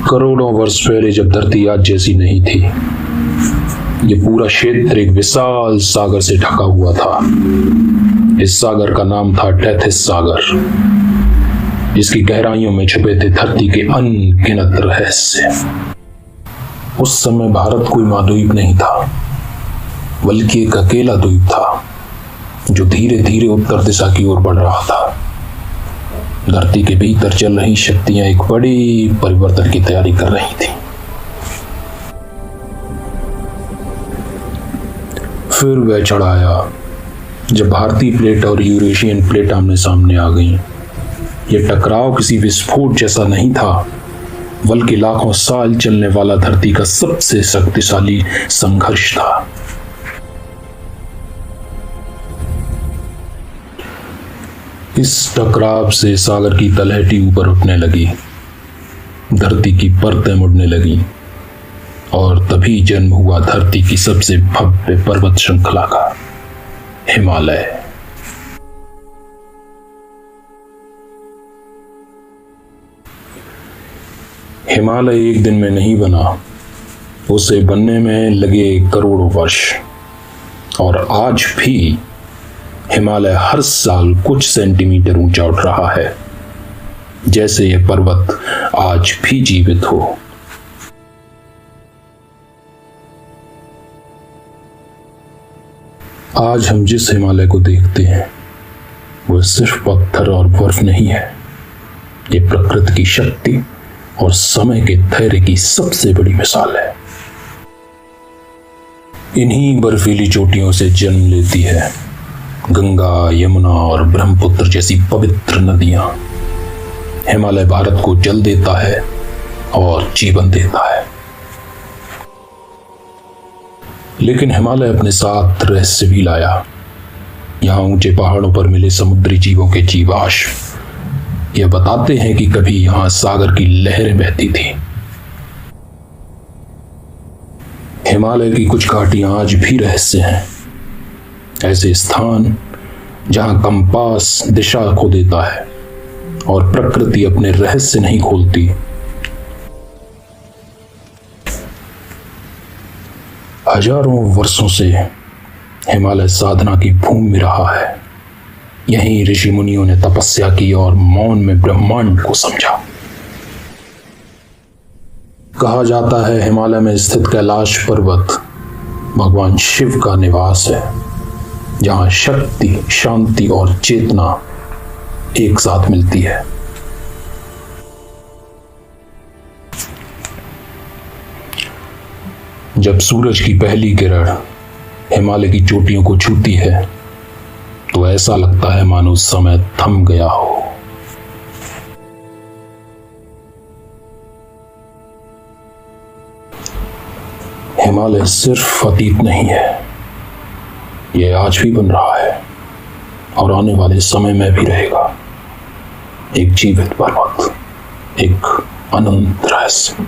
करोड़ों वर्ष पहले जब धरती आज जैसी नहीं थी, ये पूरा क्षेत्र एक विशाल सागर से ढका हुआ था। इस सागर का नाम था टेथिस सागर। इसकी गहराइयों में छुपे थे धरती के अनगिनत रहस्य। उस समय भारत कोई महाद्वीप नहीं था, बल्कि एक अकेला द्वीप था जो धीरे धीरे उत्तर दिशा की ओर बढ़ रहा था। धरती के भीतर चल रही शक्तियां एक बड़ी परिवर्तन की तैयारी कर रही थी। फिर वह क्षण आया जब भारतीय प्लेट और यूरेशियन प्लेट आमने सामने आ गईं। यह टकराव किसी विस्फोट जैसा नहीं था, बल्कि लाखों साल चलने वाला धरती का सबसे शक्तिशाली संघर्ष था। इस टकराव से सागर की तलहटी ऊपर उठने लगी, धरती की परतें मुड़ने लगी और तभी जन्म हुआ धरती की सबसे भव्य पर्वत श्रृंखला का, हिमालय। हिमालय एक दिन में नहीं बना, उसे बनने में लगे करोड़ों वर्ष। और आज भी हिमालय हर साल कुछ सेंटीमीटर ऊंचा उठ रहा है, जैसे यह पर्वत आज भी जीवित हो। आज हम जिस हिमालय को देखते हैं वह सिर्फ पत्थर और बर्फ नहीं है, यह प्रकृति की शक्ति और समय के धैर्य की सबसे बड़ी मिसाल है। इन्हीं बर्फीली चोटियों से जन्म लेती है गंगा, यमुना और ब्रह्मपुत्र जैसी पवित्र नदियां। हिमालय भारत को जल देता है और जीवन देता है। लेकिन हिमालय अपने साथ रहस्य भी लाया। यहां ऊंचे पहाड़ों पर मिले समुद्री जीवों के जीवाश्म यह बताते हैं कि कभी यहां सागर की लहरें बहती थी। हिमालय की कुछ घाटियां आज भी रहस्य हैं, ऐसे स्थान जहां कंपास दिशा खो देता है और प्रकृति अपने रहस्य नहीं खोलती। हजारों वर्षों से हिमालय साधना की भूमि रहा है। यहीं ऋषि मुनियों ने तपस्या की और मौन में ब्रह्मांड को समझा। कहा जाता है हिमालय में स्थित कैलाश पर्वत भगवान शिव का निवास है, जहां शक्ति, शांति और चेतना एक साथ मिलती है। जब सूरज की पहली किरण हिमालय की चोटियों को छूती है तो ऐसा लगता है मानो समय थम गया हो। हिमालय सिर्फ अतीत नहीं है, यह आज भी बन रहा है और आने वाले समय में भी रहेगा। एक जीवित पर्वत, एक अनंत रहस्य।